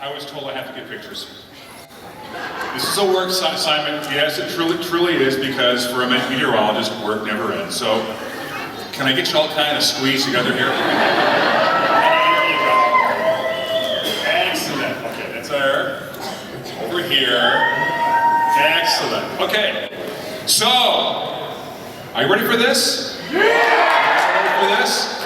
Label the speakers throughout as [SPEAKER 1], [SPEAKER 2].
[SPEAKER 1] I was told I have to get pictures. This is a work assignment. Yes, it truly is, because for a meteorologist, work never ends. So, can I get you all kind of squeezed together here? There you go. Excellent. Okay, that's there. Over here. Excellent. Okay. So, are you ready for this? Ready for this?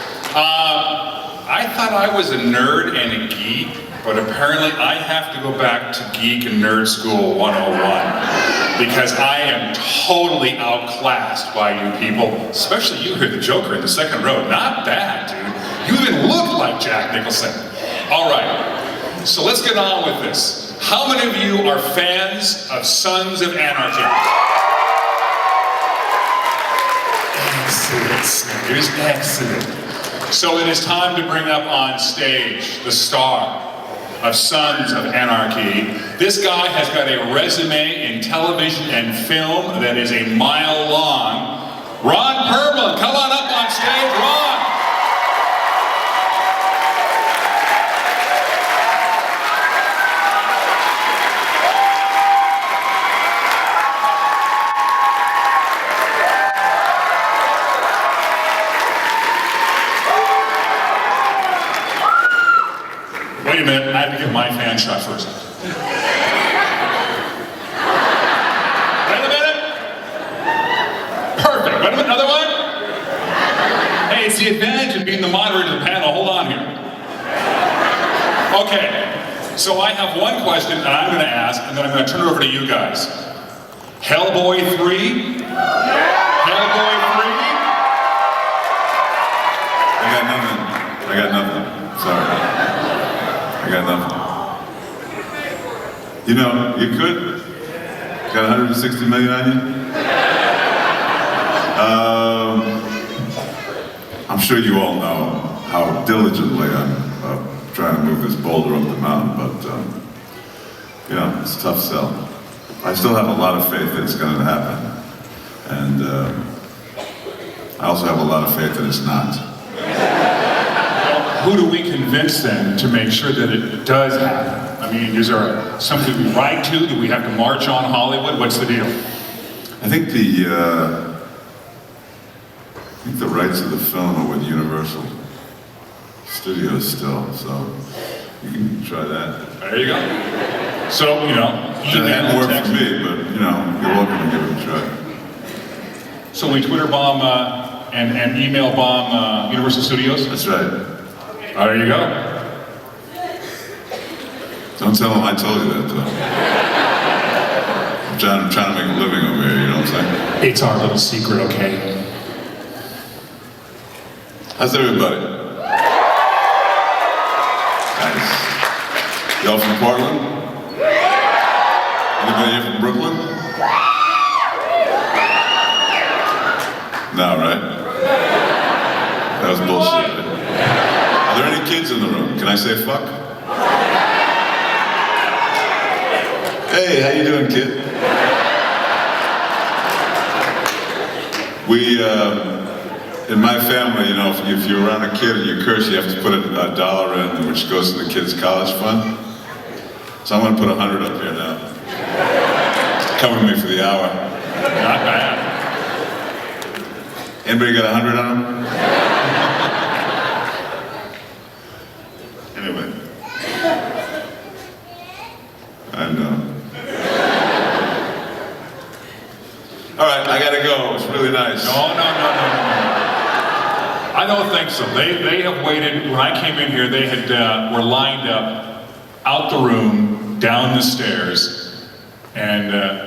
[SPEAKER 1] I thought I was a nerd and a geek, but apparently I have to go back to Geek and Nerd School 101 because I am totally outclassed by you people, especially you here, the Joker in the second row. Not bad, dude. You even look like Jack Nicholson. All right, so let's get on with this. How many of you are fans of Sons of Anarchy? Excellent. It is excellent. So it is time to bring up on stage the star of Sons of Anarchy. This guy has got a resume in television and film that is a mile long. Ron Perlman, come on up on stage, Ron. Wait a minute, I have to get my fan shot first. Wait a minute. Perfect. Wait a minute, another one? Hey, it's the advantage of being the moderator of the panel. Hold on here. Okay, so I have one question that I'm going to ask, and then I'm going to turn it over to you guys. Hellboy 3? Hellboy 3?
[SPEAKER 2] I got nothing. Sorry. I got nothing. You know, you could. Got 160 million on you? I'm sure you all know how diligently I'm trying to move this boulder up the mountain, but you know, it's a tough sell. I still have a lot of faith that it's going to happen. And I also have a lot of faith that it's not.
[SPEAKER 1] Who do we convince then to make sure that it does happen? I mean, is there something we write to? Do we have to march on Hollywood? What's the deal?
[SPEAKER 2] I think the rights of the film are with Universal Studios still, so you can try that.
[SPEAKER 1] There you go. So, you know,
[SPEAKER 2] it didn't work for me, but you know, you're welcome to give it a try.
[SPEAKER 1] So we Twitter bomb and email bomb Universal Studios?
[SPEAKER 2] That's right.
[SPEAKER 1] Oh, there you go.
[SPEAKER 2] Don't tell them I told you that, though. I'm trying to make a living over here, you know what I'm saying?
[SPEAKER 1] It's our little secret, okay?
[SPEAKER 2] How's everybody? Nice. Y'all from Portland? Anybody here from Brooklyn? No, right? That was bullshit. Are there any kids in the room? Can I say fuck? Hey, how you doing, kid? We, in my family, you know, if you're around a kid and you curse, you have to put $1 in, which goes to the kid's college fund. So I'm going to put 100 up here now. Come with me for the hour.
[SPEAKER 1] Not bad.
[SPEAKER 2] Anybody got 100 on them? Anyway. I know. All right, I gotta go. It was really nice.
[SPEAKER 1] No. I don't think so. They have waited. When I came in here, they had were lined up out the room, down the stairs, and I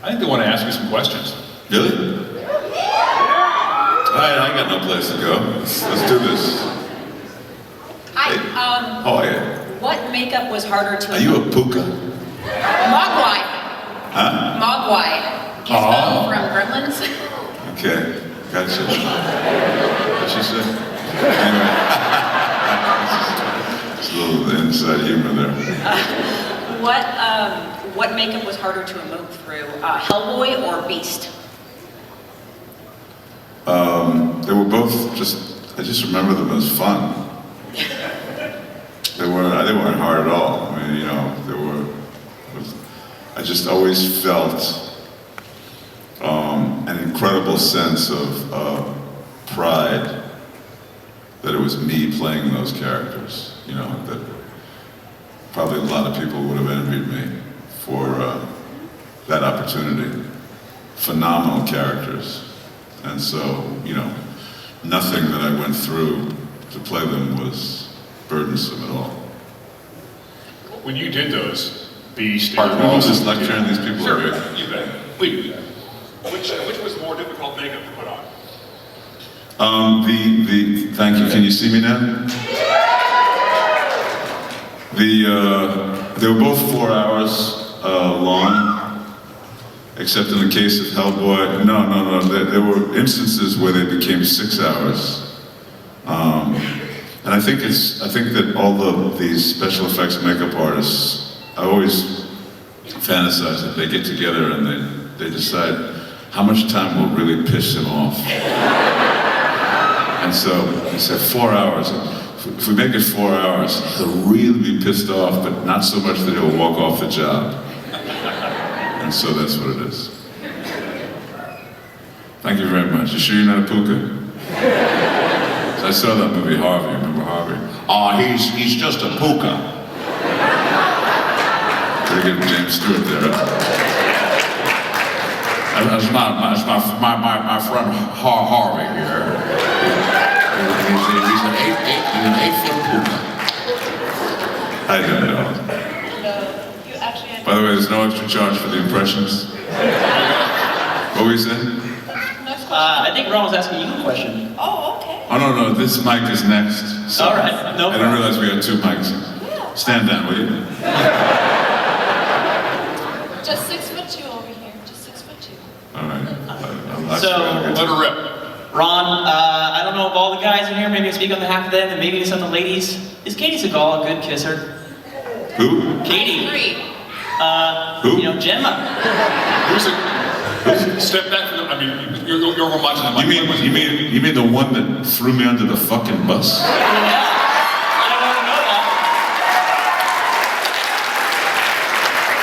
[SPEAKER 1] think they want to ask you some questions.
[SPEAKER 2] Really? All right, I got no place to go. Let's do this.
[SPEAKER 3] Hi,
[SPEAKER 2] Oh, yeah.
[SPEAKER 3] what makeup was harder to...
[SPEAKER 2] Are you a puka?
[SPEAKER 3] Mogwai.
[SPEAKER 2] Huh?
[SPEAKER 3] Mogwai. Gizmo from Gremlins.
[SPEAKER 2] Okay, gotcha. What'd she say? Anyway. It's a little inside humor there.
[SPEAKER 3] What makeup was harder to emote through, Hellboy or Beast?
[SPEAKER 2] They were both I just remember them as fun. They weren't hard at all. I mean, you know, I just always felt an incredible sense of pride that it was me playing those characters. You know, that probably a lot of people would have envied me for that opportunity. Phenomenal characters. And so, you know, nothing that I went through to play them was burdensome at all.
[SPEAKER 1] When you did those Beast...
[SPEAKER 2] Pardon me, I'm just lecturing these people.
[SPEAKER 1] Sure, you bet. We do that. Which was more difficult makeup to put on?
[SPEAKER 2] Thank you, can you see me now? They were both 4 hours long, except in the case of Hellboy, no, there were instances where they became 6 hours. And I think that all of these special effects and makeup artists, I always fantasize that they get together and they decide how much time will really piss him off. And so he said 4 hours. If we make it 4 hours, he'll really be pissed off, but not so much that he'll walk off the job. And so that's what it is. Thank you very much. You sure you're not a puka? I saw that movie Harvey, remember Harvey? He's just a puka. Pretty good James Stewart there, huh? That's my friend Harvey here. He's an 8-foot puka. I don't know.
[SPEAKER 4] No, you actually had...
[SPEAKER 2] By the way, there's no extra charge for the impressions. What were you saying?
[SPEAKER 4] Nice
[SPEAKER 5] I think Ron was asking you a question.
[SPEAKER 4] Oh, okay.
[SPEAKER 2] Oh, no, this mic is next. So
[SPEAKER 5] All right, no
[SPEAKER 2] I didn't realize we had 2 mics.
[SPEAKER 4] Yeah.
[SPEAKER 2] Stand down, will you?
[SPEAKER 4] Just 6'2" over here. Just 6'2".
[SPEAKER 2] All right.
[SPEAKER 5] So,
[SPEAKER 1] Let her rip.
[SPEAKER 5] Ron, I don't know if all the guys in here, maybe I speak on behalf of them, and maybe some of the ladies. Is Katie Seagal a good kisser?
[SPEAKER 2] Who?
[SPEAKER 5] Katie.
[SPEAKER 2] Who?
[SPEAKER 5] You know, Gemma.
[SPEAKER 1] Who's it? Step back from the... I mean, you're over much of the mic.
[SPEAKER 2] You mean the one that threw me under the fucking bus?
[SPEAKER 5] Yeah. I don't want to know that.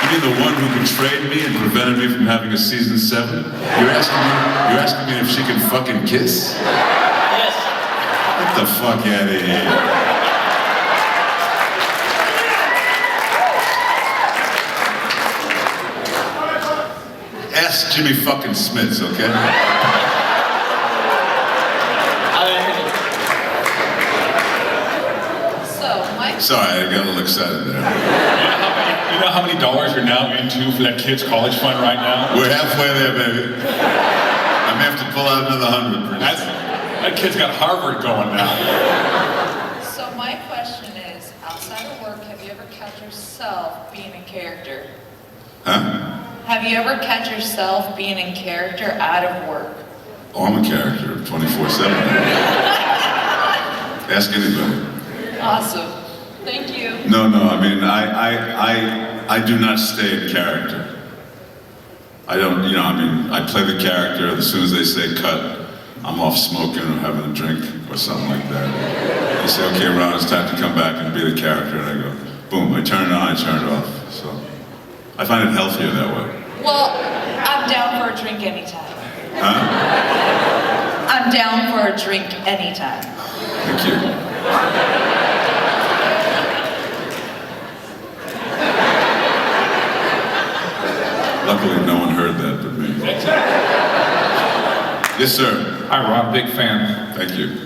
[SPEAKER 2] You mean the one who betrayed me and prevented me from having a season 7? You're asking me if she can fucking kiss?
[SPEAKER 5] Yes.
[SPEAKER 2] Get the fuck out of here. Ask Jimmy fucking Smits, okay?
[SPEAKER 4] So, Mike,
[SPEAKER 2] Sorry, I got a little excited there.
[SPEAKER 1] You know how many dollars you're now into for that kid's college fund right now?
[SPEAKER 2] We're halfway there, baby. I may have to pull out another 100.
[SPEAKER 1] That kid's got Harvard going now.
[SPEAKER 4] so my question is, outside of work, have you ever catch yourself being in character?
[SPEAKER 2] Huh?
[SPEAKER 4] Have you ever catch yourself being in character out of work?
[SPEAKER 2] Oh, I'm a character 24/7. Ask anybody.
[SPEAKER 4] Awesome. Thank you.
[SPEAKER 2] No, I mean, I do not stay in character. I don't, you know, I mean, I play the character, as soon as they say cut, I'm off smoking or having a drink or something like that. They say, okay, Ron, it's time to come back and be the character, and I go, boom, I turn it on, I turn it off. So, I find it healthier that way.
[SPEAKER 4] Well, I'm down for a drink anytime.
[SPEAKER 2] Huh?
[SPEAKER 4] I'm down for a drink anytime.
[SPEAKER 2] Thank you. Luckily, no one heard that but me. Yes, sir.
[SPEAKER 6] Hi, Rob, big fan.
[SPEAKER 2] Thank you.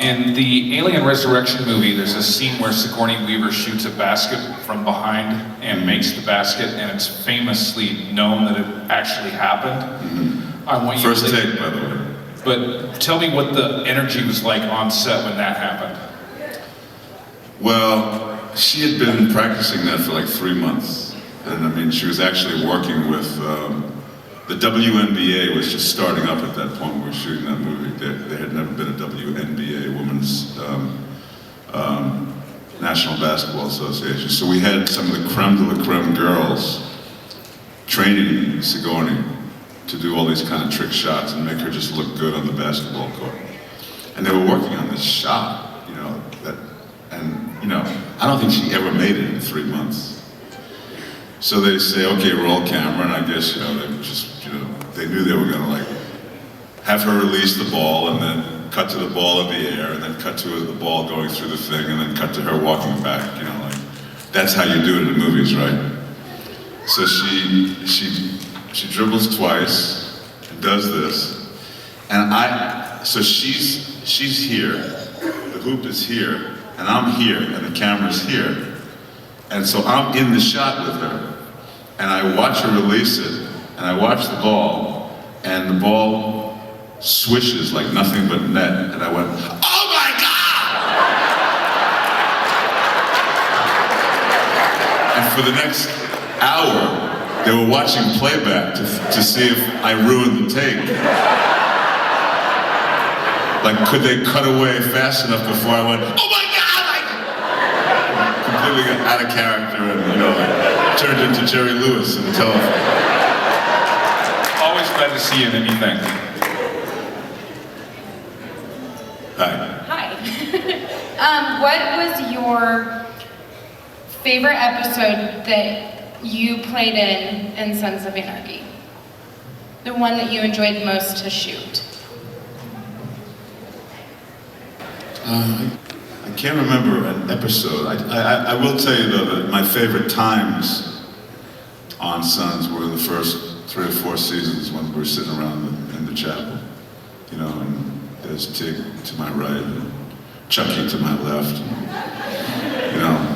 [SPEAKER 6] In the Alien Resurrection movie, there's a scene where Sigourney Weaver shoots a basket from behind and makes the basket, and it's famously known that it actually happened.
[SPEAKER 2] Mm-hmm.
[SPEAKER 6] I want you
[SPEAKER 2] First
[SPEAKER 6] to
[SPEAKER 2] take, by the way.
[SPEAKER 6] But tell me what the energy was like on set when that happened.
[SPEAKER 2] Well, she had been practicing that for like 3 months. And I mean, she was actually working with, the WNBA was just starting up at that point when we were shooting that movie. There had never been a WNBA, Women's National Basketball Association. So we had some of the creme de la creme girls training Sigourney to do all these kind of trick shots and make her just look good on the basketball court. And they were working on this shot, you know, and I don't think she ever made it in 3 months. So they say, okay, roll camera, and I guess, they just, they knew they were gonna like, have her release the ball, and then cut to the ball in the air, and then cut to the ball going through the thing, and then cut to her walking back, like, that's how you do it in movies, right? So she dribbles twice, and does this, and so she's here, the hoop is here, and I'm here, and the camera's here. And so I'm in the shot with her, and I watch her release it, and I watch the ball, and the ball swishes like nothing but net, and I went, oh my God! And for the next hour, they were watching playback to see if I ruined the take. Like, could they cut away fast enough before I went, oh my God! Completely got out of character and, turned into Jerry Lewis in the telephone.
[SPEAKER 6] Always glad to see you in anything.
[SPEAKER 2] Hi.
[SPEAKER 7] Hi. What was your favorite episode that you played in Sons of Anarchy? The one that you enjoyed most to shoot?
[SPEAKER 2] I can't remember an episode. I will tell you though that my favorite times on Sons were the first 3 or 4 seasons when we were sitting around in the chapel. And there's Tig to my right, and Chucky to my left.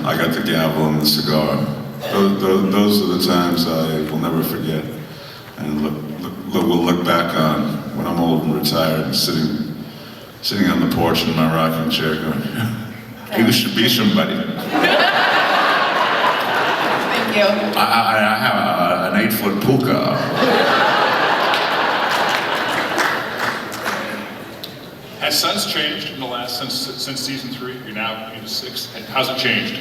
[SPEAKER 2] I got the gavel and the cigar. Those are the times I will never forget, and we'll look back on when I'm old and retired and sitting on the porch in my rocking chair going, you should be somebody.
[SPEAKER 7] Thank you.
[SPEAKER 2] I have an 8-foot puka.
[SPEAKER 1] Has Sons changed in the last, since season 3? You're now into 6. How's it changed?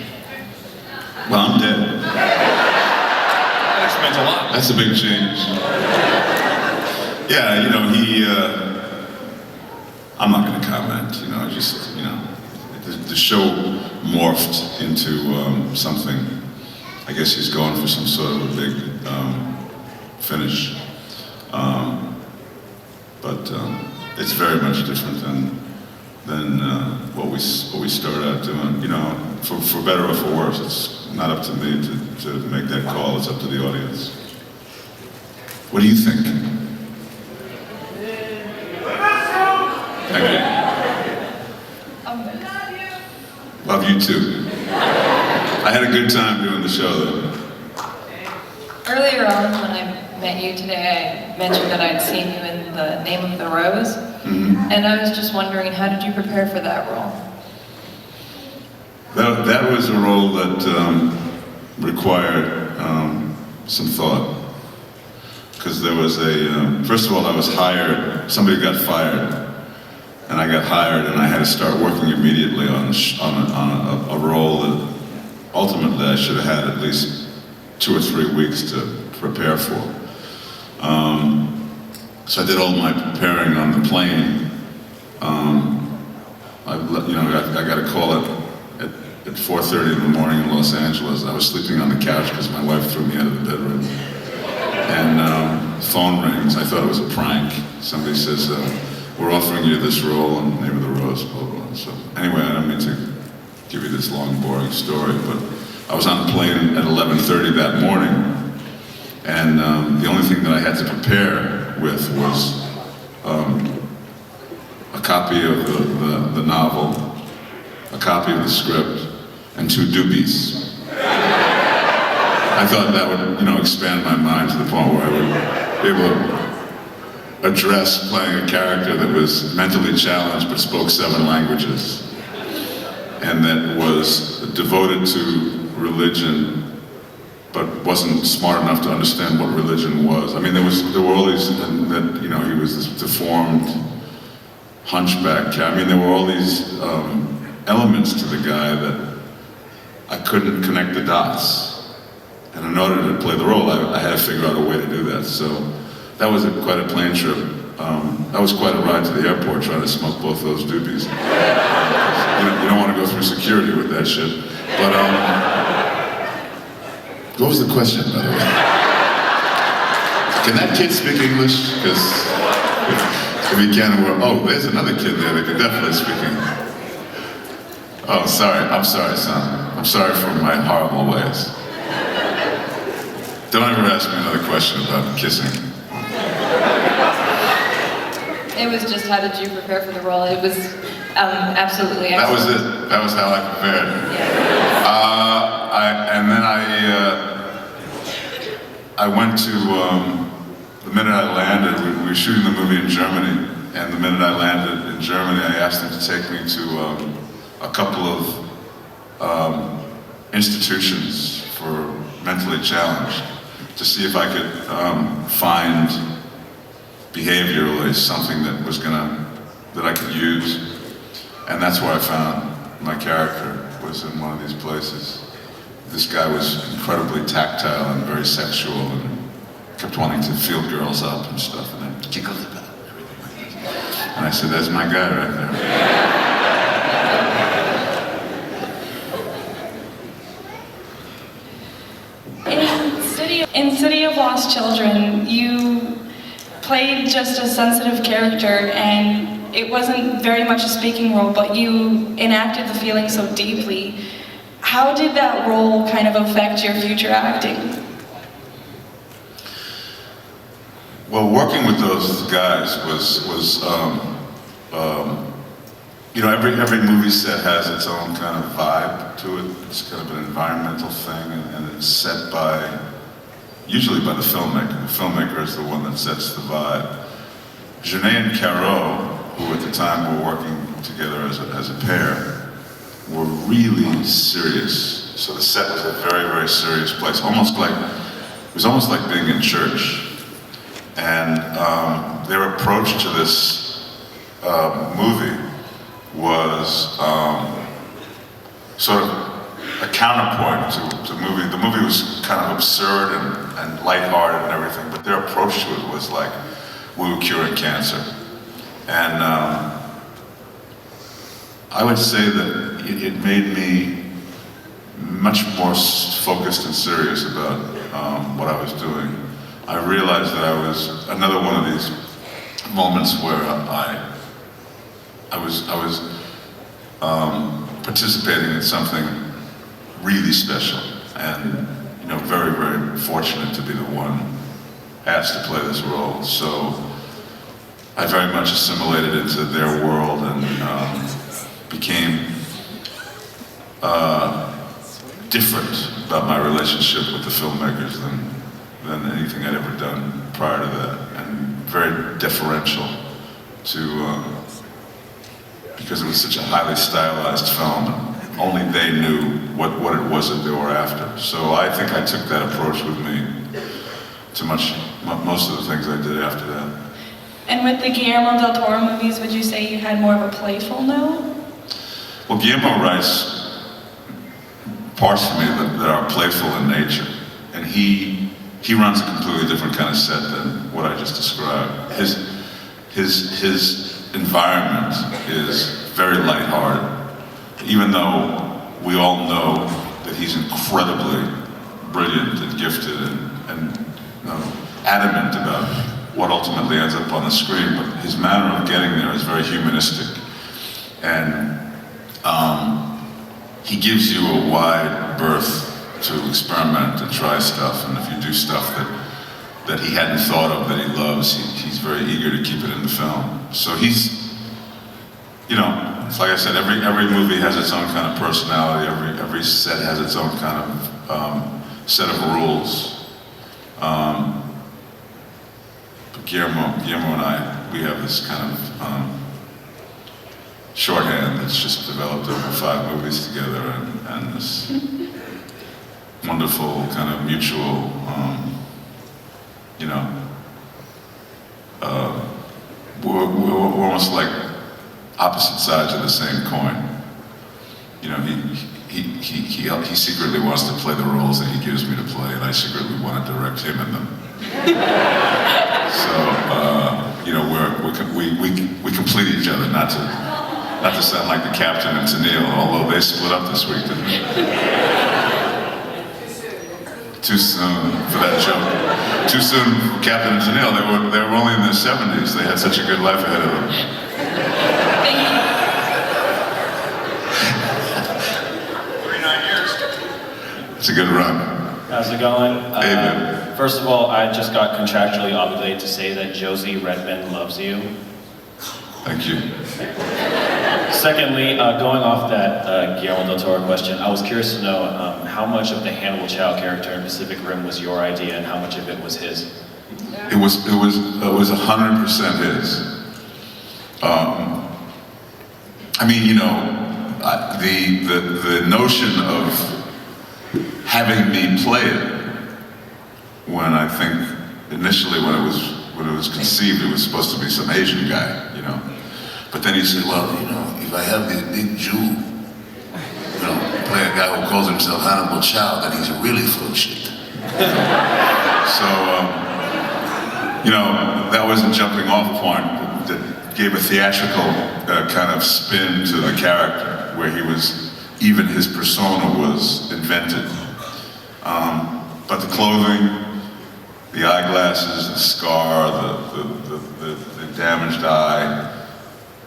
[SPEAKER 2] Well, I'm dead.
[SPEAKER 1] That explains a lot.
[SPEAKER 2] That's a big change. Yeah, I'm not going to comment, the show morphed into something. I guess he's going for some sort of a big finish. But it's very much different than what we started out doing. For better or for worse, it's not up to me to make that call. It's up to the audience. What do you think? Okay. Love you too. I had a good time doing the show though.
[SPEAKER 4] Earlier on, when I met you today, I mentioned that I'd seen you in The Name of the Rose, and I was just wondering, how did you prepare for that role?
[SPEAKER 2] That was a role that required some thought. Because there was first of all, I was hired, somebody got fired, and I got hired, and I had to start working immediately on a role that ultimately I should have had at least 2 or 3 weeks to prepare for. So I did all my preparing on the plane. I got a call at 4:30 in the morning in Los Angeles. I was sleeping on the couch because my wife threw me out of the bedroom. And the phone rings. I thought it was a prank. Somebody says, we're offering you this role in The Name of the Rose, blah, blah, blah. So anyway, I don't mean to give you this long, boring story, but I was on the plane at 11:30 that morning, and the only thing that I had to prepare with was a copy of the novel, a copy of the script, and 2 doobies. I thought that would, expand my mind to the point where I would be able to address playing a character that was mentally challenged but spoke 7 languages, and that was devoted to religion but wasn't smart enough to understand what religion was. I mean, there were all these, that he was this deformed hunchback. I mean, there were all these elements to the guy that I couldn't connect the dots. And in order to play the role, I had to figure out a way to do that. So that was quite a plane trip. That was quite a ride to the airport trying to smoke both those doobies. You don't want to go through through security with that shit. But what was the question, by the way? Can that kid speak English? Because if he can, oh, there's another kid there that can definitely speak English. Oh, sorry. I'm sorry, son. I'm sorry for my horrible ways. Don't ever ask me another question about kissing.
[SPEAKER 4] It was just, how did you prepare for the role? It was absolutely excellent.
[SPEAKER 2] That was it. That was how I prepared. And then I went to, the minute I landed, we were shooting the movie in Germany, and the minute I landed in Germany, I asked them to take me to a couple of institutions for mentally challenged, to see if I could find behaviorally something that I could use. And that's where I found my character, was in one of these places. This guy was incredibly tactile and very sexual and kept wanting to feel girls up and stuff, and then giggled about it and everything like that. And I said, that's my guy right there.
[SPEAKER 7] In City of Lost Children, you played just a sensitive character, and it wasn't very much a speaking role, but you enacted the feeling so deeply. How did that role kind of affect your future acting?
[SPEAKER 2] Well, working with those guys was you know, every movie set has its own kind of vibe to it. It's kind of an environmental thing, and it's set usually by the filmmaker. The filmmaker is the one that sets the vibe. Jeunet and Caro, who at the time were working together as a pair, were really serious. So the set was a very, very serious place. It was almost like being in church. And their approach to this movie was sort of a counterpoint to the movie. The movie was kind of absurd and lighthearted and everything, but their approach to it was like, we were curing cancer. And I would say that it made me much more focused and serious about what I was doing. I realized that I was another one of these moments where I was participating in something really special, and you know, very, very fortunate to be the one asked to play this role. So I very much assimilated into their world and became different about my relationship with the filmmakers than anything I'd ever done prior to that, and very deferential to, because it was such a highly stylized film, and only they knew what it was that they were after. So I think I took that approach with me to most of the things I did after that.
[SPEAKER 7] And with the Guillermo del Toro movies, would you say you had more of a playful note?
[SPEAKER 2] Well, Guillermo writes parts for me that are playful in nature, and he runs a completely different kind of set than what I just described. His environment is very lighthearted, even though we all know that he's incredibly brilliant and gifted and adamant about what ultimately ends up on the screen, but his manner of getting there is very humanistic. And he gives you a wide berth to experiment and try stuff, and if you do stuff that he hadn't thought of, that he loves, he's very eager to keep it in the film. So he's, you know, it's like I said, every movie has its own kind of personality, every set has its own kind of set of rules. But Guillermo and I, we have this kind of shorthand that's just developed over 5 movies together, and this wonderful kind of mutual, you know, we're almost like opposite sides of the same coin. You know, he secretly wants to play the roles that he gives me to play, and I secretly want to direct him in them. So, you know, we complete each other, not Not to sound like the captain and Tennille, although they split up this week, didn't they? Too soon for that joke. Too soon for Captain and Tennille. They were only in their 70s. They had such a good life ahead of them.
[SPEAKER 4] Thank you.
[SPEAKER 1] 39 years.
[SPEAKER 2] It's a good run.
[SPEAKER 8] How's it going?
[SPEAKER 2] David.
[SPEAKER 8] First of all, I just got contractually obligated to say that Josie Redmond loves you.
[SPEAKER 2] Thank you.
[SPEAKER 8] Secondly, going off that Guillermo del Toro question, I was curious to know how much of the Hannibal Chow character in Pacific Rim was your idea and how much of it was his?
[SPEAKER 2] It was 100% his. I mean, you know, the notion of having me play it, when I think initially when it was conceived, it was supposed to be some Asian guy, you know. But then he said, well, you know, if I have this big Jew, you know, play a guy who calls himself Hannibal Chow, then he's really full of shit. So, you know, that was a jumping off point that gave a theatrical kind of spin to the character, where he was, even his persona was invented. But the clothing, the eyeglasses, the scar, the damaged eye,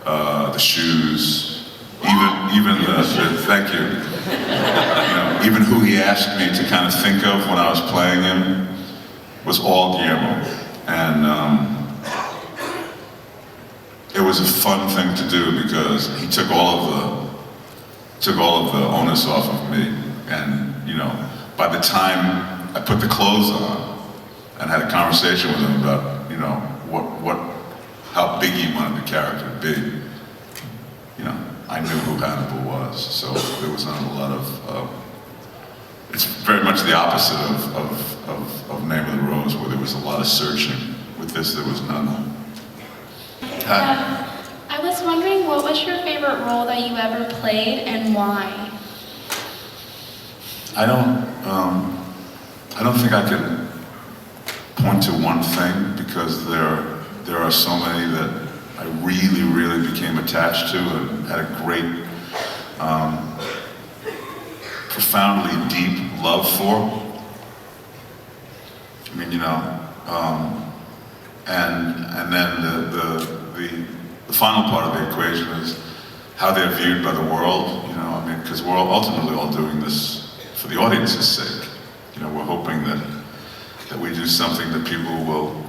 [SPEAKER 2] the shoes, even the thank you. You know, even who he asked me to kind of think of when I was playing him was all Guillermo. And it was a fun thing to do because he took all of the onus off of me. And, you know, by the time I put the clothes on and had a conversation with him about, you know, how big he wanted the character to be, you know, I knew who Hannibal was. So there was not a lot of, it's very much the opposite of Name of the Rose, where there was a lot of searching. With this, there was none.
[SPEAKER 7] I was wondering, what was your favorite role that you ever played and why?
[SPEAKER 2] I don't think I can point to one thing, because there are so many that I really, really became attached to and had a great, profoundly deep love for. I mean, you know, and then the final part of the equation is how they're viewed by the world. You know, I mean, because we're ultimately all doing this for the audience's sake. You know, we're hoping that we do something that people will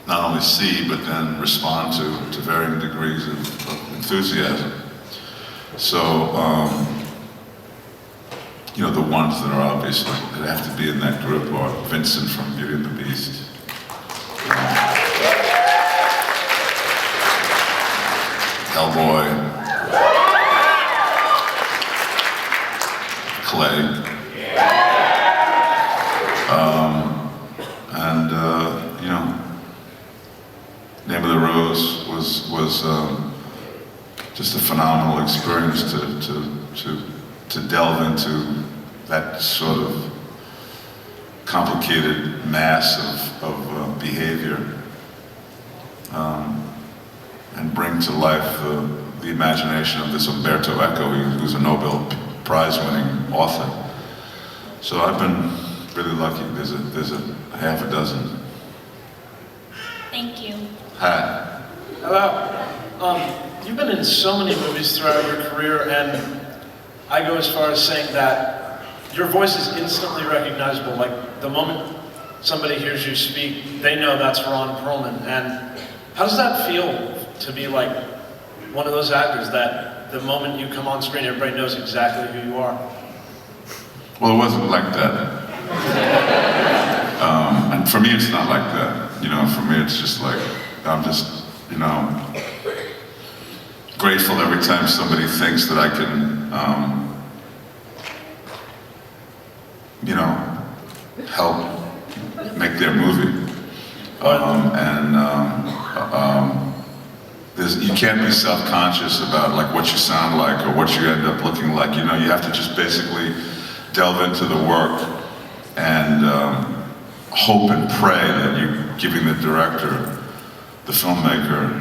[SPEAKER 2] not only see, but then respond to varying degrees of enthusiasm. So, you know, the ones that are obviously, that have to be in that group are Vincent from Beauty and the Beast. Hellboy. Clay. And, you know, Name of the Rose was just a phenomenal experience to delve into that sort of complicated mass of behavior, and bring to life the imagination of this Umberto Eco, who's a Nobel Prize-winning author. So I've been really lucky. There's a half a dozen.
[SPEAKER 7] Thank you.
[SPEAKER 2] Hi.
[SPEAKER 9] Hello. You've been in so many movies throughout your career, and I go as far as saying that your voice is instantly recognizable. Like, the moment somebody hears you speak, they know that's Ron Perlman. And how does that feel to be like one of those actors that the moment you come on screen, everybody knows exactly who you are?
[SPEAKER 2] Well, it wasn't like that. And for me, it's not like that. You know, for me, it's just like, I'm just, you know, grateful every time somebody thinks that I can, you know, help make their movie. You can't be self-conscious about like what you sound like or what you end up looking like. You know, you have to just basically delve into the work and hope and pray that you're giving the director, the filmmaker,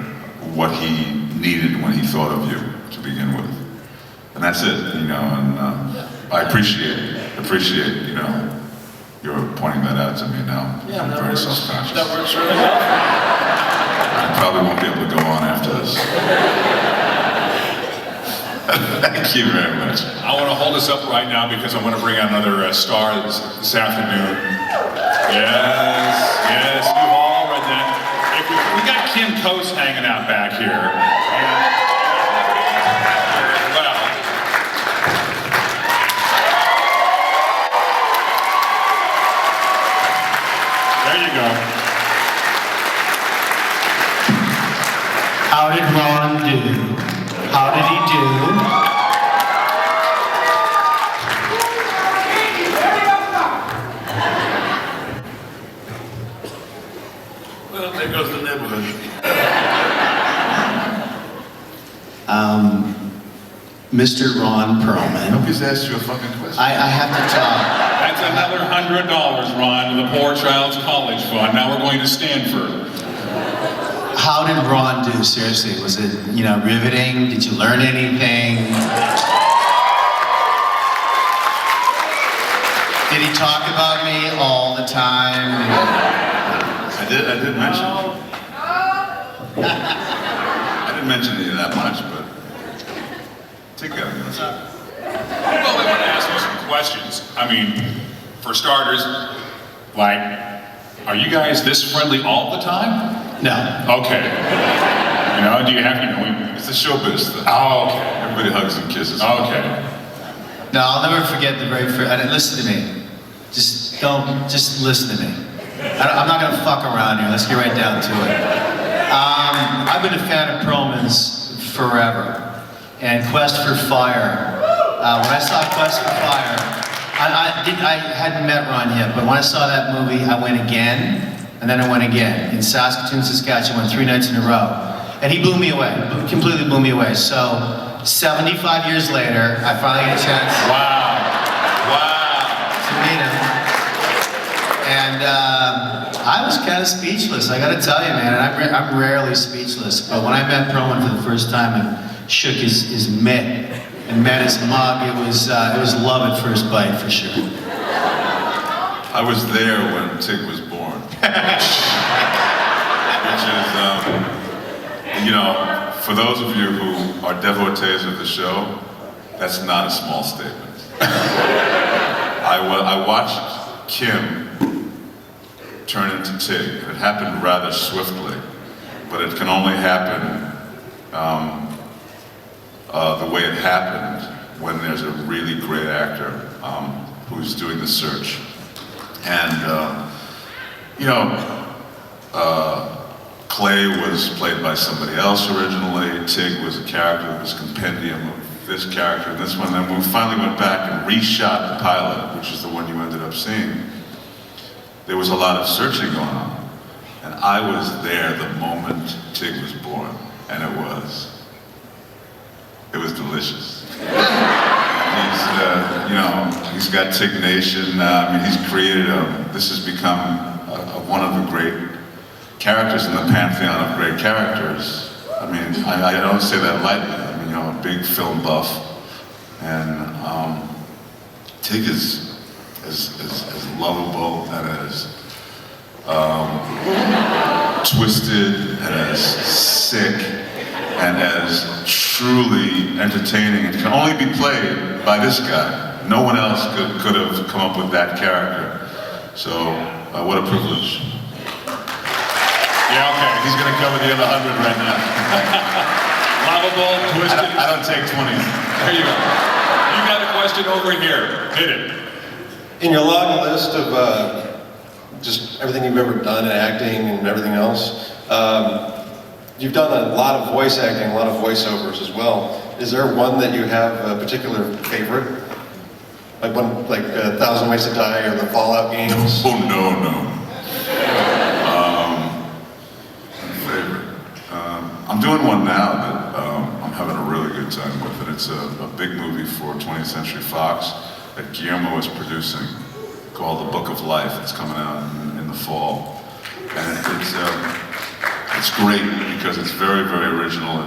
[SPEAKER 2] what he needed when he thought of you. to begin with. And that's it, you know, and I appreciate, you know, you're pointing that out to me now.
[SPEAKER 9] Yeah,
[SPEAKER 2] I'm
[SPEAKER 9] that
[SPEAKER 2] very
[SPEAKER 9] works.
[SPEAKER 2] self-conscious.
[SPEAKER 9] That works really well.
[SPEAKER 2] I probably won't be able to go on after this. Thank you very much.
[SPEAKER 1] I want to hold us up right now because I want to bring out another star this afternoon. Yes, you've all read that. We got Kim Coates hanging out back here. Well, there you go.
[SPEAKER 10] How did Ron do? How did he do?
[SPEAKER 2] Well, there goes the neighborhood.
[SPEAKER 10] Mr. Ron Perlman.
[SPEAKER 2] Nobody's asked you a fucking question.
[SPEAKER 10] I have to talk.
[SPEAKER 1] That's another $100, Ron, to the Poor Child's College Fund. Now we're going to Stanford.
[SPEAKER 10] How did Ron do? Seriously, was it, you know, riveting? Did you learn anything? Did he talk about me all the time?
[SPEAKER 2] I did mention I didn't mention any of that much, but take that answer.
[SPEAKER 1] Well, I want to ask you some questions. I mean, for starters, like, are you guys this friendly all the time?
[SPEAKER 10] No.
[SPEAKER 1] Okay. You know, do you have,
[SPEAKER 2] It's a showbiz thing.
[SPEAKER 1] oh, okay.
[SPEAKER 2] Everybody hugs and kisses.
[SPEAKER 1] Okay.
[SPEAKER 10] No, I'll never forget the very first, and listen to me. Just listen to me. I'm not gonna fuck around here, let's get right down to it. I've been a fan of Perlman's forever. And Quest for Fire. When I saw Quest for Fire, I hadn't met Ron yet, but when I saw that movie, I went again, and then I went again. In Saskatoon, Saskatchewan, 3 nights in a row. And he blew me away, completely blew me away. So, 75 years later, I finally get a chance to meet him. And I was kind of speechless, I gotta tell you, man. And I'm rarely speechless, but when I met Perlman for the first time and shook his mitt and met his mug, it was love at first bite for sure.
[SPEAKER 2] I was there when Tig was born. Which is, you know, for those of you who are devotees of the show, that's not a small statement. I watched Kim turn into Tig, and it happened rather swiftly, but it can only happen the way it happened when there's a really great actor who's doing the search. And, you know, Clay was played by somebody else originally. Tig was a character that was a compendium of this character and this one. Then we finally went back and reshot the pilot, which is the one you ended up seeing. There was a lot of searching going on. And I was there the moment Tig was born. And it was delicious. He's, you know, he's got Tig Nation. I mean, he's created this has become one of the great characters in the pantheon of great characters. I mean, I don't say that lightly. I mean, you know, a big film buff. And Tig is as lovable and as twisted and as sick and as truly entertaining. It can only be played by this guy. No one else could have come up with that character. So, what a privilege.
[SPEAKER 1] Yeah, okay.
[SPEAKER 2] He's gonna cover the other 100 right now.
[SPEAKER 1] Lovable, twisted.
[SPEAKER 2] I don't take 20.
[SPEAKER 1] There you go. You got a question over here. Hit it.
[SPEAKER 11] In your long list of just everything you've ever done in acting and everything else, you've done a lot of voice acting, a lot of voiceovers as well. Is there one that you have a particular favorite? Like one, like 1,000 Ways to Die or the Fallout games?
[SPEAKER 2] Oh, no. Favorite. I'm doing one now that I'm having a really good time with, and it's a big movie for 20th Century Fox that Guillermo is producing called The Book of Life. It's coming out in the fall. And it's great because it's very, very original.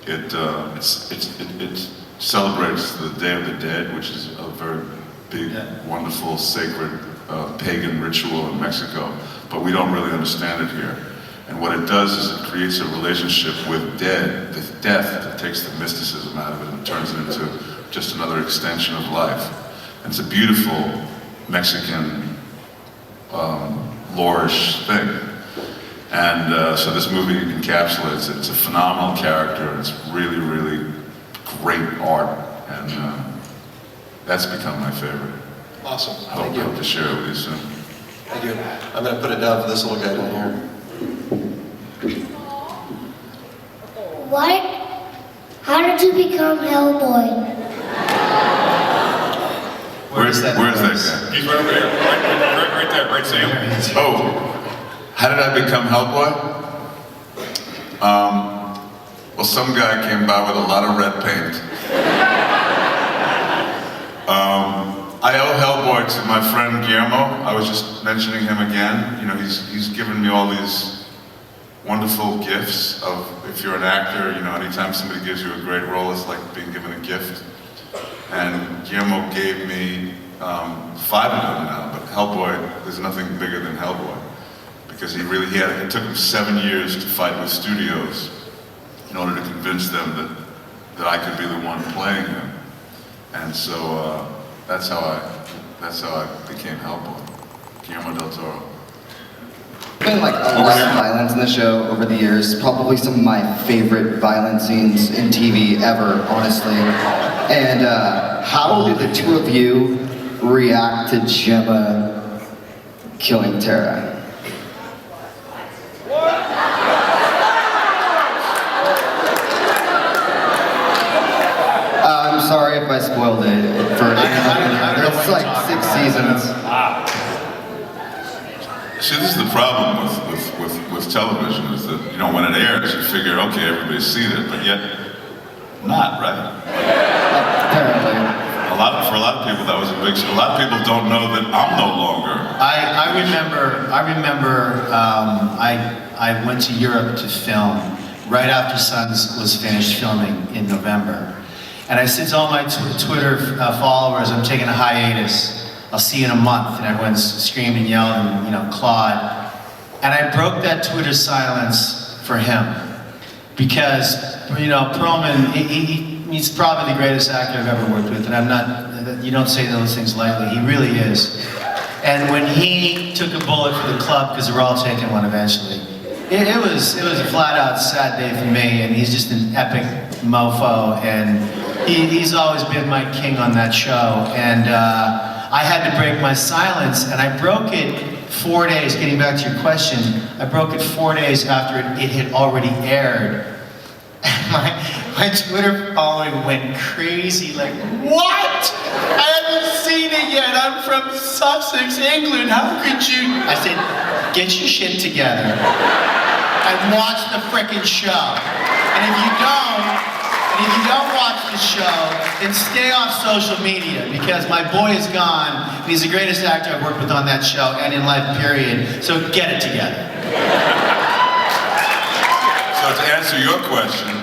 [SPEAKER 2] it celebrates the Day of the Dead, which is a very big, wonderful, sacred pagan ritual in Mexico, but we don't really understand it here. And what it does is it creates a relationship with death that takes the mysticism out of it and turns it into just another extension of life. And it's a beautiful Mexican lore-ish thing. And so this movie encapsulates it. It's a phenomenal character. It's really, really great art. And that's become my favorite.
[SPEAKER 11] Awesome.
[SPEAKER 2] I hope to share it with you soon.
[SPEAKER 11] Thank you. I'm going to put it down for this little guy down here.
[SPEAKER 12] What? How did you become Hellboy?
[SPEAKER 2] Where's that guy?
[SPEAKER 1] He's right over here. Right there, right Sam.
[SPEAKER 2] Oh, how did I become Hellboy? Well, some guy came by with a lot of red paint. I owe Hellboy to my friend Guillermo. I was just mentioning him again. You know, he's given me all these wonderful gifts of, if you're an actor, you know, anytime somebody gives you a great role, it's like being given a gift. And Guillermo gave me 5 of them now, but Hellboy, there's nothing bigger than Hellboy. Because it took him 7 years to fight with studios in order to convince them that I could be the one playing him. And so that's how I became Hellboy. Guillermo del Toro.
[SPEAKER 13] There's been like a lot of violence in the show over the years. Probably some of my favorite violent scenes in TV ever, honestly. And how did the two of you react to Gemme killing Tara? I'm sorry if I spoiled it for anyone. There's like 6 seasons.
[SPEAKER 2] See, this is the problem with television, is that, you know, when it airs, you figure, okay, everybody's seen it, but yet, not, right?
[SPEAKER 13] Apparently.
[SPEAKER 2] For a lot of people, that was a big, a lot of people don't know that I'm no longer.
[SPEAKER 10] I remember I went to Europe to film right after Sons was finished filming in November. And I said to all my Twitter followers, I'm taking a hiatus. I'll see you in a month. And everyone's screamed and yelled and, you know, clawed. And I broke that Twitter silence for him. Because, you know, Perlman, he's probably the greatest actor I've ever worked with. And I'm not, you don't say those things lightly. He really is. And when he took a bullet for the club, because we're all taking one eventually, it was a flat out sad day for me. And he's just an epic mofo. And he's always been my king on that show. And I had to break my silence, and I broke it 4 days, getting back to your question, I broke it 4 days after it had already aired. And my Twitter following went crazy, like, what? I haven't seen it yet, I'm from Sussex, England, how could you? I said, get your shit together and watch the frickin' show. And if you don't watch the show, then stay off social media, because my boy is gone. He's the greatest actor I've worked with on that show and in life, period. So get it together.
[SPEAKER 2] So to answer your question,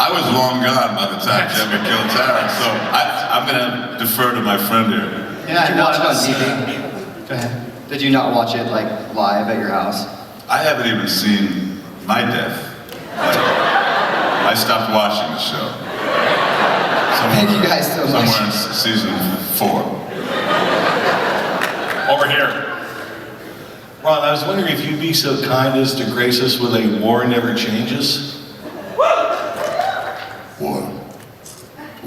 [SPEAKER 2] I was long gone by the time Gemme killed Tara, so I'm going to defer to my friend here.
[SPEAKER 13] Yeah, did you watch it on TV?
[SPEAKER 10] Go ahead.
[SPEAKER 13] Did you not watch it like live at your house?
[SPEAKER 2] I haven't even seen my death. I stopped watching the show.
[SPEAKER 13] Thank you guys so much.
[SPEAKER 2] Somewhere in season 4.
[SPEAKER 1] Over here.
[SPEAKER 14] Ron, I was wondering if you'd be so kind as to grace us with a War Never Changes.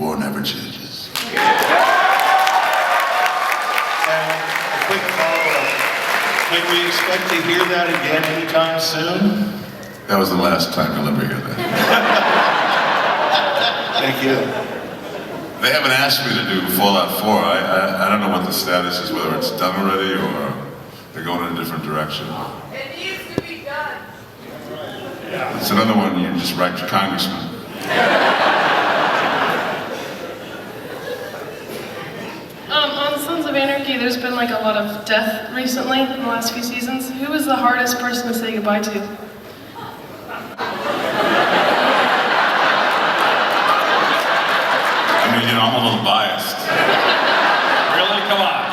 [SPEAKER 2] War never changes.
[SPEAKER 14] And a quick follow-up. Can we expect to hear that again anytime soon?
[SPEAKER 2] That was the last time you'll ever hear that.
[SPEAKER 14] Thank you.
[SPEAKER 2] They haven't asked me to do Fallout 4. I don't know what the status is, whether it's done already or they're going in a different direction.
[SPEAKER 15] It needs to be done.
[SPEAKER 2] It's another one you just write to Congressman.
[SPEAKER 15] On Sons of Anarchy, there's been like a lot of death recently in the last few seasons. Who was the hardest person to say goodbye to?
[SPEAKER 2] you know, I'm a little biased.
[SPEAKER 1] Really? Come on.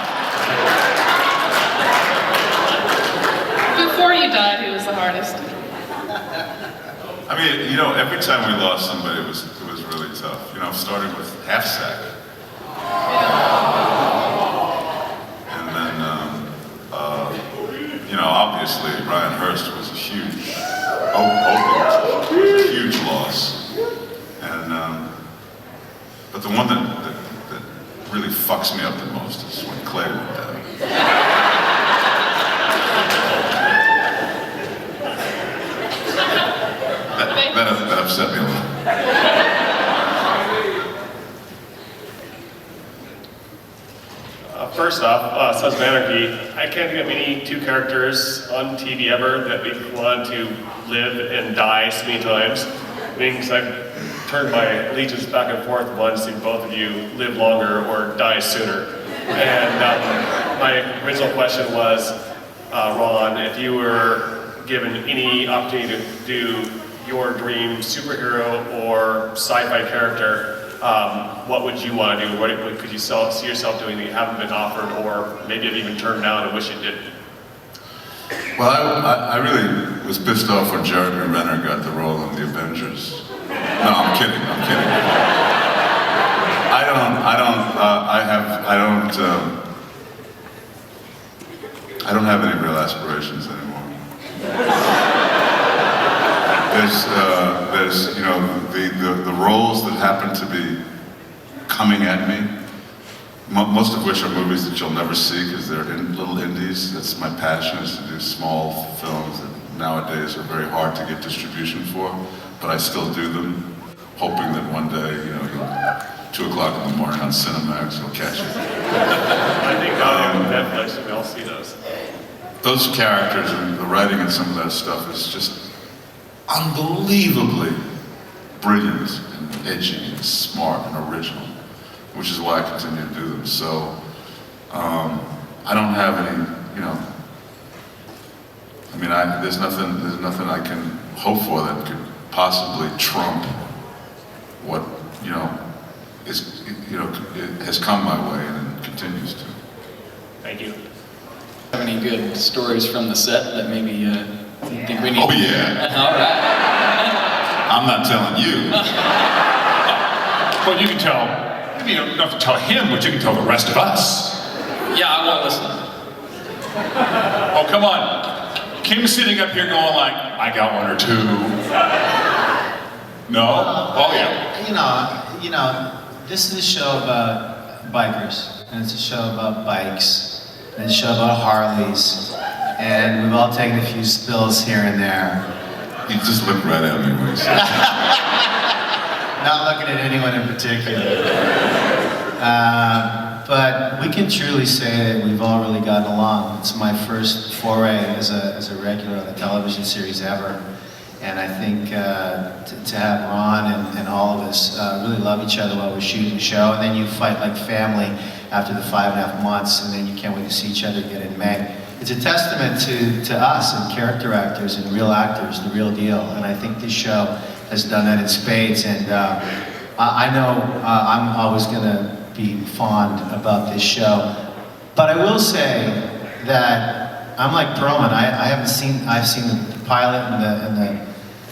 [SPEAKER 15] Before you died, who was the hardest?
[SPEAKER 2] I mean, you know, every time we lost somebody, it was really tough. You know, starting with Half Sack. And then, you know, obviously Ryan Hurst was a huge, was a huge loss. And, but the one that really fucks me up the most is when Clay went down. That upset me a little.
[SPEAKER 16] First off, Sons of Anarchy, I can't think of any two characters on TV ever that we want to live and die so many times. I mean, because I've turned my allegiance back and forth once to see both of you live longer or die sooner. And my original question was, Ron, if you were given any opportunity to do your dream superhero or sci-fi character, what would you want to do? What could you see yourself doing that you haven't been offered, or maybe have even turned down and wish you did?
[SPEAKER 2] Well, I really was pissed off when Jeremy Renner got the role in the Avengers. No, I'm kidding. I don't have any real aspirations anymore. There's you know, the roles that happen to be coming at me, most of which are movies that you'll never see because they're in little indies. That's my passion, is to do small films that nowadays are very hard to get distribution for, but I still do them, hoping that one day, you know, 2 o'clock in the morning on Cinemax, you'll catch it.
[SPEAKER 16] I think on Netflix, we all see those.
[SPEAKER 2] Those characters and the writing and some of that stuff is just unbelievably brilliant and edgy and smart and original, which is why I continue to do them. So I don't have any, you know, I mean, there's nothing I can hope for that could possibly trump what, you know, is, you know, it has come my way and it continues to.
[SPEAKER 16] Thank you.
[SPEAKER 17] Have any good stories from the set that maybe you think we need?
[SPEAKER 2] Oh yeah.
[SPEAKER 17] All right.
[SPEAKER 2] I'm not telling you.
[SPEAKER 1] Well, you can tell, you don't have to tell him, but you can tell the rest of us.
[SPEAKER 17] Yeah, I won't listen.
[SPEAKER 1] Oh, come on. Kim's sitting up here going like, I got one or two. No? Oh yeah.
[SPEAKER 10] You know, this is a show about bikers, and it's a show about bikes, and it's a show about Harleys, and we've all taken a few spills here and there.
[SPEAKER 2] You just looked right at me when you said that.
[SPEAKER 10] Not looking at anyone in particular. But we can truly say that we've all really gotten along. It's my first foray as a regular on a television series ever. And I think to have Ron and all of us really love each other while we're shooting the show, and then you fight like family after the 5.5 months, and then you can't wait to see each other again in May. It's a testament to us and character actors and real actors, the real deal. And I think this show has done that in spades. And I know I'm always going to be fond about this show. But I will say that I'm like Perlman. I've seen the pilot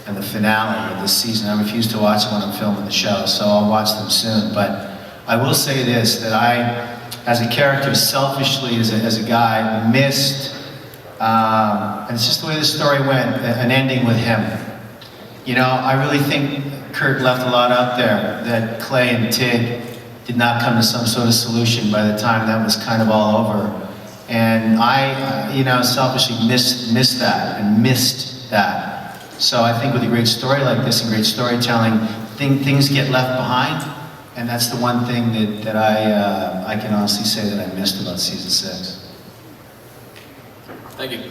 [SPEAKER 10] and the finale of this season. I refuse to watch them when I'm filming the show, so I'll watch them soon. But I will say this, that I, as a character, selfishly, as a guy, missed, and it's just the way the story went, an ending with him. You know, I really think Kurt left a lot out there, that Clay and Tig did not come to some sort of solution by the time that was kind of all over. And I, you know, selfishly missed that and missed that. So I think with a great story like this and great storytelling, things get left behind. And that's the one thing that I can honestly say that I missed about season 6.
[SPEAKER 17] Thank you.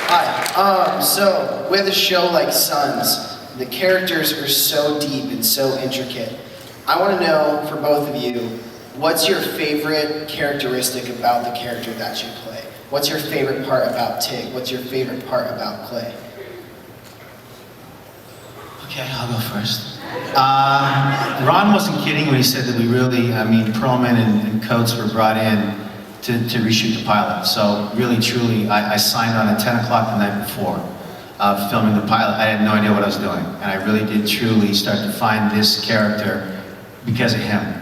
[SPEAKER 18] Hi. So with a show like Sons, the characters are so deep and so intricate. I want to know, for both of you, what's your favorite characteristic about the character that you play? What's your favorite part about Tig? What's your favorite part about Clay?
[SPEAKER 10] Okay, I'll go first. Ron wasn't kidding when he said that we really, Perlman and Coates were brought in to reshoot the pilot. So really, truly, I signed on at 10 o'clock the night before filming the pilot. I had no idea what I was doing. And I really did truly start to find this character because of him.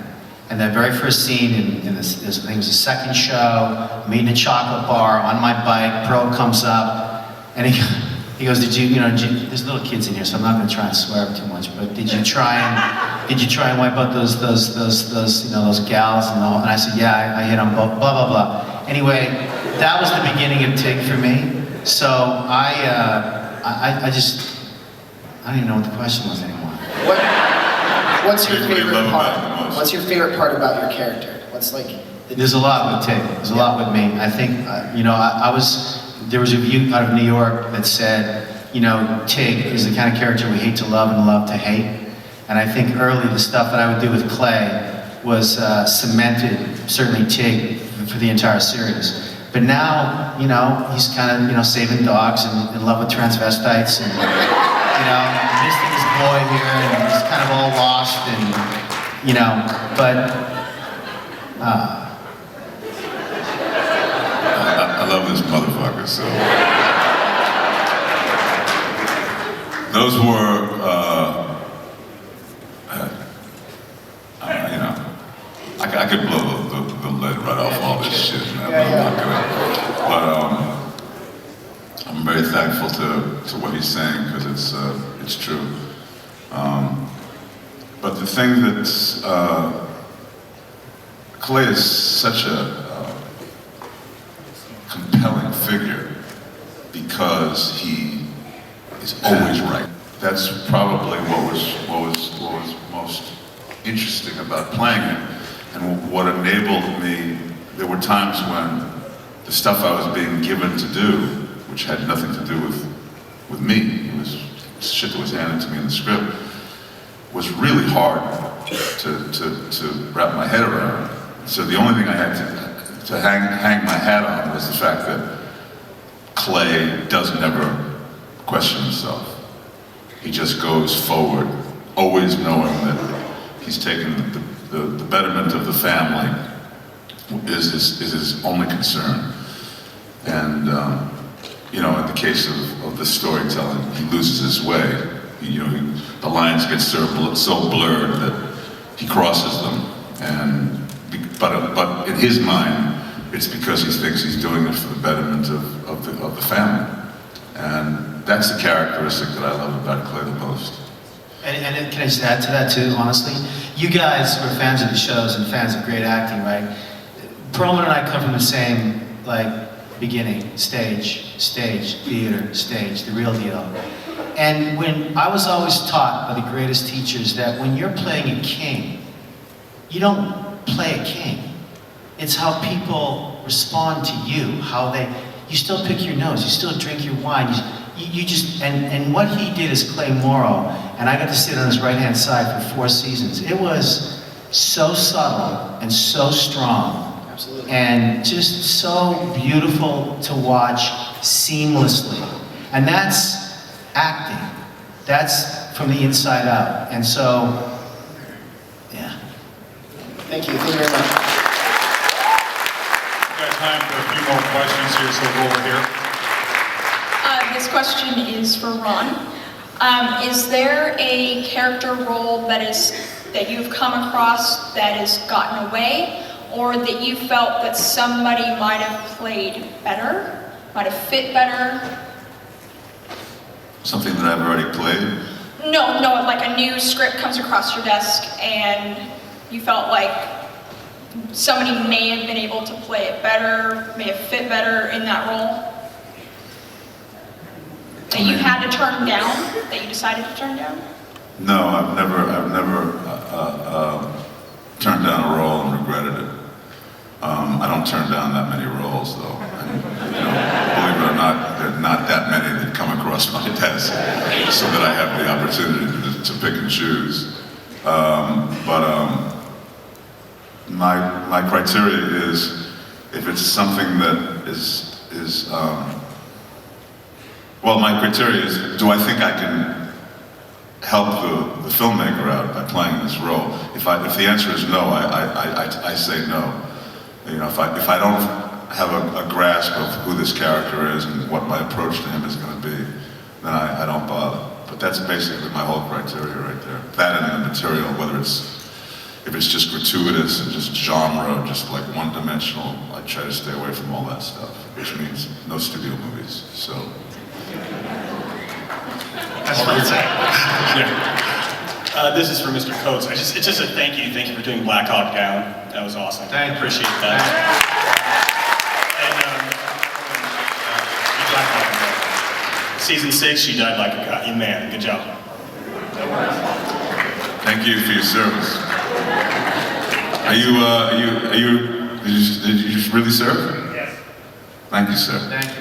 [SPEAKER 10] And that very first scene in this, I think it was the second show, meeting a chocolate bar on my bike, Pearl comes up, and he goes, there's little kids in here, so I'm not going to try and swear too much, but did you try and wipe out those gals and all? And I said, yeah, I hit them, blah, blah, blah. Anyway, that was the beginning of TIG for me. So I don't even know what the question was anymore.
[SPEAKER 18] What's your favorite part? What's your favorite part about your character? What's like?
[SPEAKER 10] There's a lot with TIG. There's a lot with me. I think, there was a review out of New York that said, TIG is the kind of character we hate to love and love to hate. And I think early the stuff that I would do with Clay was cemented, certainly TIG, for the entire series. But now, he's kind of, saving dogs and in love with transvestites and, visiting his boy here and he's kind of all lost and,
[SPEAKER 2] I love this motherfucker, so. Those were, I could blow the lid right off all this shit, man, but I'm not gonna. But I'm very thankful to what he's saying, because it's true. But the thing that's, Clay is such a compelling figure because he is always right. That's probably what was most interesting about playing him, and what enabled me. There were times when the stuff I was being given to do, which had nothing to do with me, it was shit that was handed to me in the script, was really hard to wrap my head around. So the only thing I had to hang my hat on was the fact that Clay does never question himself. He just goes forward, always knowing that he's taking the betterment of the family is his only concern. And in the case of the storytelling, he loses his way. The lines get so blurred that he crosses them, but in his mind, it's because he thinks he's doing it for the betterment of the family. And that's the characteristic that I love about Clay the most.
[SPEAKER 10] And can I just add to that too, honestly? You guys were fans of the shows and fans of great acting, right? Perlman and I come from the same, beginning, stage, theater, stage, the real deal. And when I was always taught by the greatest teachers that when you're playing a king, you don't play a king. It's how people respond to you, you still pick your nose, you still drink your wine, you just, and what he did as Clay Morrow, and I got to sit on his right-hand side for 4 seasons. It was so subtle and so strong.
[SPEAKER 18] Absolutely.
[SPEAKER 10] And just so beautiful to watch seamlessly. And that's acting. That's from the inside out. And so, yeah.
[SPEAKER 18] Thank you. Thank you very much.
[SPEAKER 1] We've got time for a few more questions here, so we'll go over here.
[SPEAKER 19] This question is for Ron. Is there a character role that you've come across that has gotten away, or that you felt that somebody might have played better, might have fit better?
[SPEAKER 2] Something that I've already played?
[SPEAKER 19] No, like a new script comes across your desk and you felt like somebody may have been able to play it better, may have fit better in that role? That you had to turn down, that you decided to turn down?
[SPEAKER 2] No, I've never turned down a role and regretted it. I don't turn down that many roles, though. And, believe it or not, there are not that many that come across my desk, so that I have the opportunity to pick and choose. My criteria is, if it's something that is well, my criteria is, do I think I can help the filmmaker out by playing this role. If the answer is no, I say no. You know, if I don't have a grasp of who this character is and what my approach to him is going to be, then I don't bother. But that's basically my whole criteria right there. That and the material, whether if it's just gratuitous and just genre, just like one-dimensional, I try to stay away from all that stuff, which means no studio movies. So.
[SPEAKER 20] That's what I'm saying. This is for Mr. Coates. It's just a thank you. Thank you for doing Black Hawk Down. That was awesome. I appreciate that. And Black Hawk Down. Season 6, you died like a guy. You man, good job.
[SPEAKER 2] Thank you for your service. Did you really serve?
[SPEAKER 20] Yes.
[SPEAKER 2] Thank you, sir.
[SPEAKER 10] Thank you.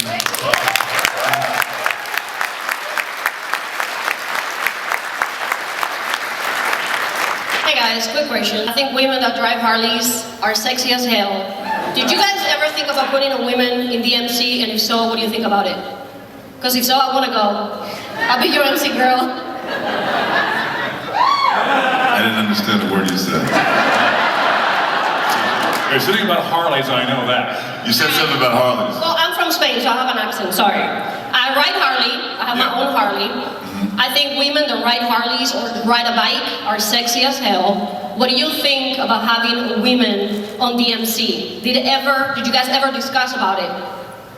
[SPEAKER 21] Hey guys, quick question. I think women that drive Harleys are sexy as hell. Did you guys ever think about putting a woman in the MC? And if so, what do you think about it? Because if so, I want to go. I'll be your MC girl.
[SPEAKER 2] I didn't understand the word you said.
[SPEAKER 6] There's something about Harleys, I know that.
[SPEAKER 2] You said something about Harleys.
[SPEAKER 21] Well, I'm from Spain, so I have an accent, sorry. I ride Harley, I have my own Harley. I think women that ride Harleys or ride a bike are sexy as hell. What do you think about having women on the MC? Did you guys ever discuss about it?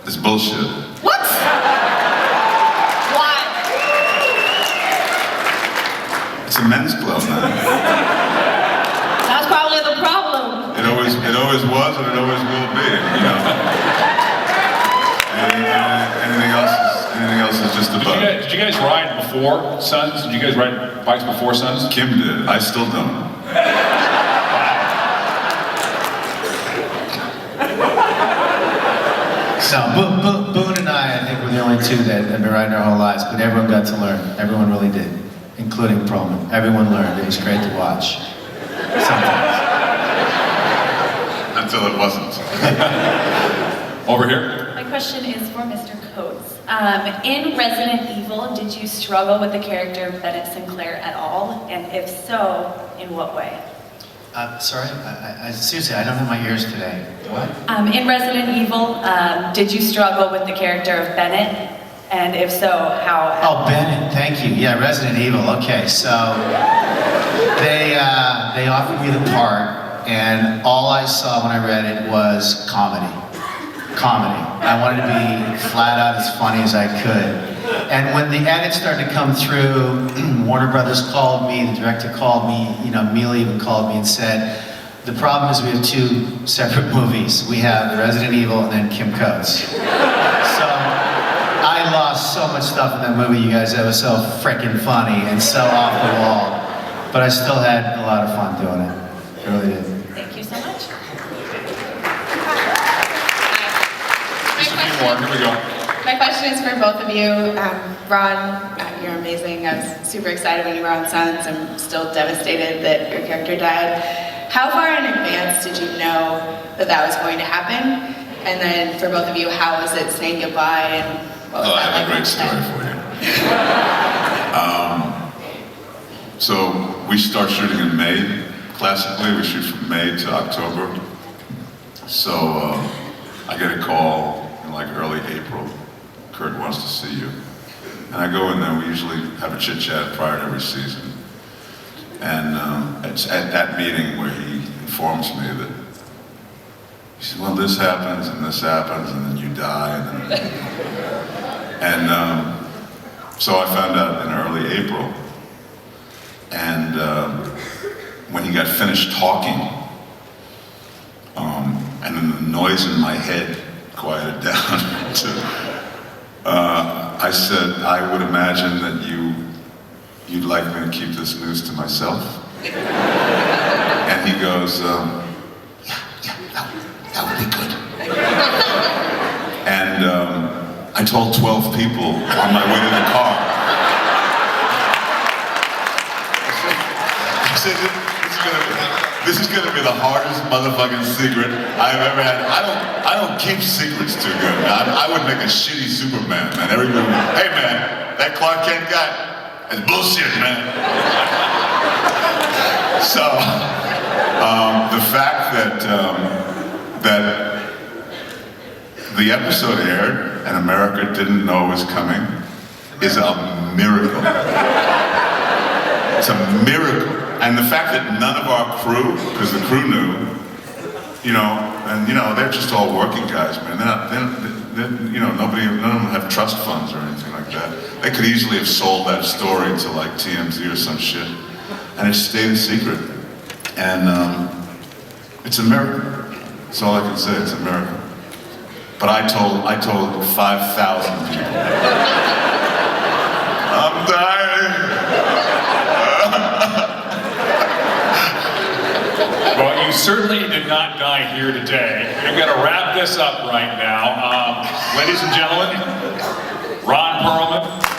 [SPEAKER 2] It's bullshit.
[SPEAKER 21] What? Why?
[SPEAKER 2] It's a men's club, man.
[SPEAKER 21] That's probably the problem.
[SPEAKER 2] It always was and it always will be, you know. Anything else is just a bug.
[SPEAKER 6] Did you guys ride before Sons? Did you guys ride bikes before Sons?
[SPEAKER 2] Kim did. I still don't.
[SPEAKER 10] So, Boone and I think, were the only two that have been riding our whole lives, but everyone got to learn. Everyone really did, including Perlman. Everyone learned. It was great to watch. Sometimes.
[SPEAKER 2] Until it wasn't.
[SPEAKER 6] Over here.
[SPEAKER 22] My question is for Mr. Coates. In Resident Evil, did you struggle with the character of Bennett Sinclair at all? And if so, in what way?
[SPEAKER 10] Sorry, I seriously, I don't have my ears today. What?
[SPEAKER 22] In Resident Evil, did you struggle with the character of Bennett? And if so, how?
[SPEAKER 10] Oh, Bennett, thank you. Yeah, Resident Evil. Okay, so they offered me the part, and all I saw when I read it was comedy. I wanted to be flat out as funny as I could. And when the edits started to come through, Warner Brothers called me, the director called me, you know, Mila even called me and said, the problem is we have two separate movies. We have Resident Evil and then Kim Coates. So I lost so much stuff in that movie, you guys. That was so freaking funny and so off the wall. But I still had a lot of fun doing it. I really did.
[SPEAKER 22] Thank you so much.
[SPEAKER 6] Here we go.
[SPEAKER 23] My question is for both of you. Ron, you're amazing. I was super excited when you were on Sons. I'm still devastated that your character died. How far in advance did you know that that was going to happen? And then for both of you, how was it saying goodbye? And what was
[SPEAKER 2] I
[SPEAKER 23] that
[SPEAKER 2] have a great story for you. So we start shooting in May. Classically, we shoot from May to October. So I get a call in like early April. Kurt wants to see you. And I go in there, we usually have a chit chat prior to every season. And it's at that meeting where he informs me that, he says, well, this happens, and then you die, and so I found out in early April. And when he got finished talking, and then the noise in my head quieted down to, I said, I would imagine that you'd like me to keep this news to myself. And he goes, that would be good. And I told 12 people on my way to the car. I said, this is gonna be the hardest motherfucking secret I've ever had. I don't keep secrets too good. I would make a shitty Superman, man. Everybody, hey man, that Clark Kent guy, It's bullshit, man. So, the fact that the episode aired and America didn't know it was coming is a miracle. It's a miracle. And the fact that none of our crew, because the crew knew, they're just all working guys, man. None of them have trust funds or anything like that. They could easily have sold that story to like TMZ or some shit, and it stayed a secret. And it's a miracle. That's all I can say. It's a miracle. But I told 5,000 people. I'm dying.
[SPEAKER 1] Well, you certainly did not die here today. We've got to wrap this up right now. Ladies and gentlemen, Ron Perlman.